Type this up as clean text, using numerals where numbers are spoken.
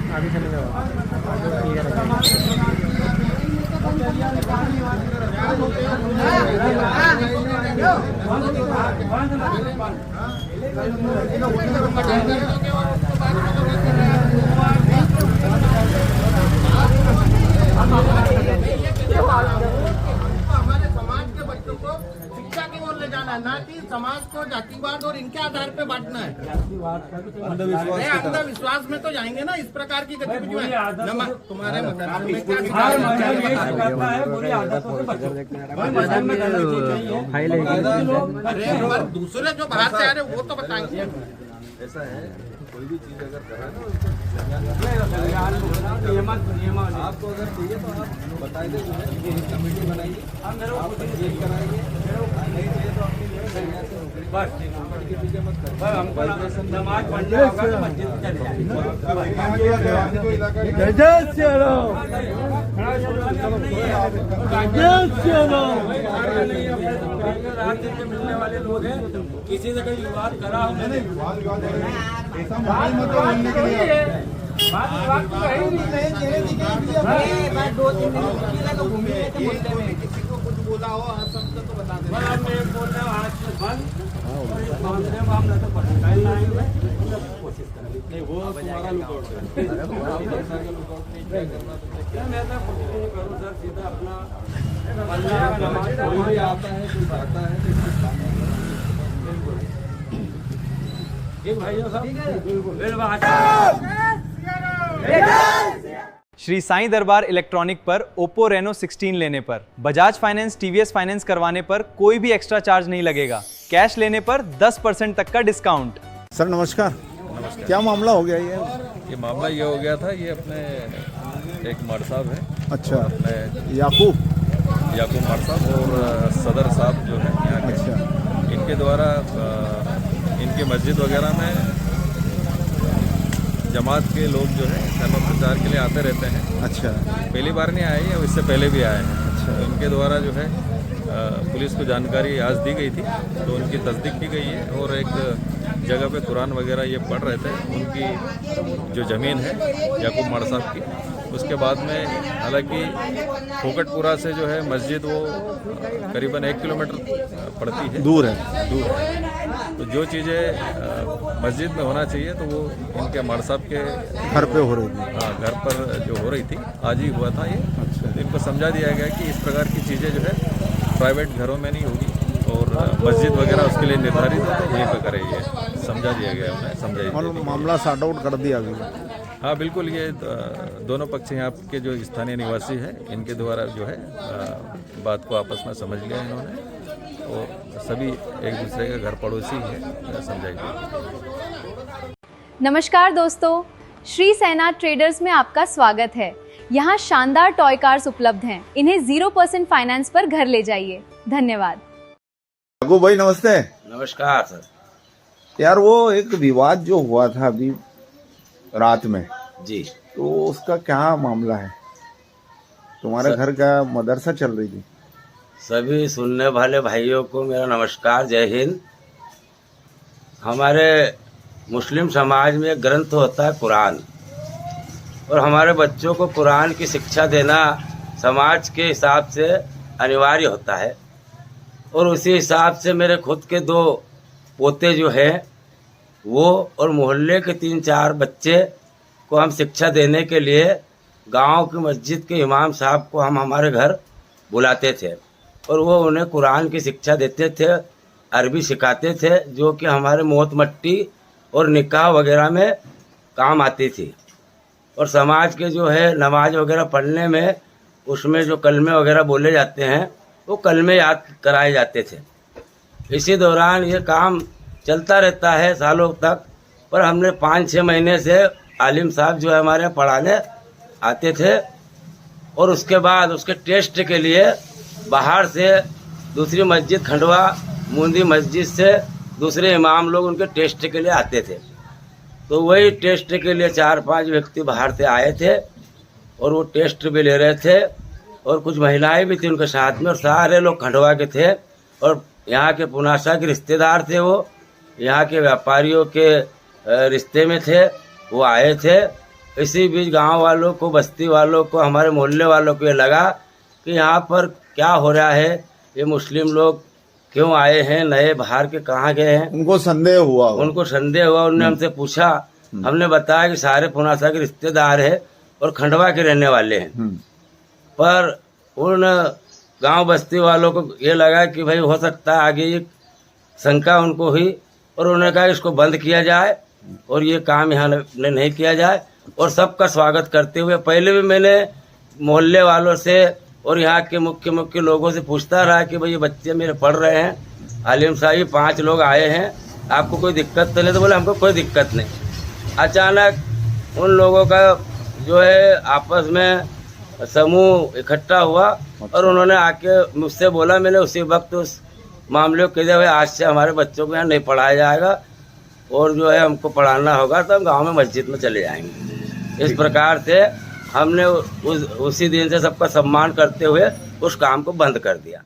आगे चले जाओ। हमारे समाज के बच्चों को शिक्षा की ओर ले जाना है, ना कि समाज को जातिवाद और इनके आधार पे बांटना है। अंधविश्वास में तो जाएंगे ना इस प्रकार की गतिविधियां। तुम्हारे दूसरे जो बाहर से आ रहे वो तो बताएंगे। ऐसा है कोई भी चीज अगर करा ना आपको अगर चाहिए तो आप बता दें, कमेटी बनाइए, हम चेक कराएंगे, नहीं चाहिए तो अपनी बस के पीछे मत करें। हमको नमाज पढ़ना होगा तो मस्जिद चले मिलने वाले लोग हैं, किसी से कोई विवाद करा हो मैंने किसी को कुछ बोला हो शब्द तो बता दें। बोल रहे हो आज से बंद मामला तो कोशिश करेंगे। नहीं वो तुम्हारा लुकआउट है, मैं तो करूँ सर सीधा अपना कोई भी आता है कोई आता है श्री साईं दरबार इलेक्ट्रॉनिक पर ओप्पो रेनो 16 लेने पर, बजाज फाइनेंस टीवीएस फाइनेंस करवाने पर कोई भी एक्स्ट्रा चार्ज नहीं लगेगा। कैश लेने पर 10% तक का डिस्काउंट। सर नमस्कार। क्या मामला हो गया ये मामला ये हो गया था, ये अपने एक मर साहब है, अच्छा, अपने याकूब मर साहब और सदर साहब जो है यहाँ के, अच्छा, इनके द्वारा इनके मस्जिद वगैरह में जमात के लोग जो है धर्म प्रचार के लिए आते रहते हैं। अच्छा, पहली बार नहीं आए हैं, इससे पहले भी आए हैं। अच्छा, तो इनके द्वारा जो है पुलिस को जानकारी आज दी गई थी, तो उनकी तस्दीक की गई है और एक जगह पे कुरान वगैरह ये पढ़ रहे थे। उनकी जो ज़मीन है याकूब मर साहब की, उसके बाद में हालांकि फोकटपुरा से जो है मस्जिद वो करीबन 1 किलोमीटर पड़ती है, दूर है। तो जो चीज़ें मस्जिद में होना चाहिए तो वो इनके मर साहब के घर पे हो रही थी। हाँ, घर पर जो हो रही थी, आज ही हुआ था ये। अच्छा, तो इनको समझा दिया गया कि इस प्रकार की चीज़ें जो है प्राइवेट घरों में नहीं होगी और मस्जिद वगैरह उसके लिए निर्धारित है, तो वहीं पर करे। ये समझा दिया गया, उन्हें समझाइए। और मामला सॉर्ट आउट कर दिया गया। हाँ बिल्कुल, ये दोनों पक्ष यहाँ के जो स्थानीय निवासी हैं इनके द्वारा जो है बात को आपस में समझ लिया इन्होंने, और सभी एक दूसरे के घर पड़ोसी है, समझाइए। नमस्कार दोस्तों, श्री सेना ट्रेडर्स में आपका स्वागत है। यहाँ शानदार टॉय कार्स उपलब्ध हैं। इन्हें 0% फाइनेंस पर घर ले जाइए। धन्यवाद। याकूब भाई नमस्ते। नमस्कार सर। यार वो एक विवाद जो हुआ था अभी रात में जी, तो उसका क्या मामला है? तुम्हारे घर का मदरसा चल रही थी। सभी सुनने वाले भाइयों को मेरा नमस्कार, जय हिंद। हमारे मुस्लिम समाज में एक ग्रंथ होता है कुरान, और हमारे बच्चों को कुरान की शिक्षा देना समाज के हिसाब से अनिवार्य होता है। और उसी हिसाब से मेरे खुद के 2 पोते जो हैं वो और मोहल्ले के 3-4 बच्चे को हम शिक्षा देने के लिए गांव की मस्जिद के इमाम साहब को हम हमारे घर बुलाते थे, और वो उन्हें कुरान की शिक्षा देते थे, अरबी सिखाते थे, जो कि हमारे मौत मट्टी और निकाह वगैरह में काम आती थी। और समाज के जो है नमाज वगैरह पढ़ने में उसमें जो कलमे वगैरह बोले जाते हैं वो कलमे याद कराए जाते थे। इसी दौरान ये काम चलता रहता है सालों तक, पर हमने 5-6 महीने से आलिम साहब जो है हमारे यहाँ पढ़ाने आते थे, और उसके बाद उसके टेस्ट के लिए बाहर से दूसरी मस्जिद खंडवा मुंदी मस्जिद से दूसरे इमाम लोग उनके टेस्ट के लिए आते थे। तो वही टेस्ट के लिए 4-5 व्यक्ति बाहर से आए थे और वो टेस्ट भी ले रहे थे, और कुछ महिलाएं भी थी उनके साथ में, और सारे लोग खंडवा के थे और यहाँ के पुनासा के रिश्तेदार थे। वो यहाँ के व्यापारियों के रिश्ते में थे, वो आए थे। इसी बीच गांव वालों को, बस्ती वालों को, हमारे मोहल्ले वालों को ये लगा कि यहाँ पर क्या हो रहा है, ये मुस्लिम लोग क्यों आए हैं, नए बाहर के कहाँ गए हैं। उनको संदेह हुआ उनने हमसे पूछा। हमने बताया कि सारे पुनासा के रिश्तेदार है और खंडवा के रहने वाले हैं। पर उन गांव बस्ती वालों को ये लगा कि भाई हो सकता है आगे ये शंका उनको हुई, और उन्होंने कहा इसको बंद किया जाए और ये काम यहाँ नहीं किया जाए। और सबका स्वागत करते हुए पहले भी मैंने मोहल्ले वालों से और यहाँ के मुख्य लोगों से पूछता रहा कि भाई ये बच्चे मेरे पढ़ रहे हैं, आलिम साहब 5 लोग आए हैं, आपको कोई दिक्कत तो नहीं? तो बोले हमको कोई दिक्कत नहीं। अचानक उन लोगों का जो है आपस में समूह इकट्ठा हुआ और उन्होंने आके मुझसे बोला। मैंने उसी वक्त उस मामले को कह दिया, भाई आज से हमारे बच्चों को यहाँ नहीं पढ़ाया जाएगा और जो है हमको पढ़ाना होगा तो हम गांव में मस्जिद में चले जाएंगे। इस प्रकार से हमने उसी दिन से सबका सम्मान करते हुए उस काम को बंद कर दिया।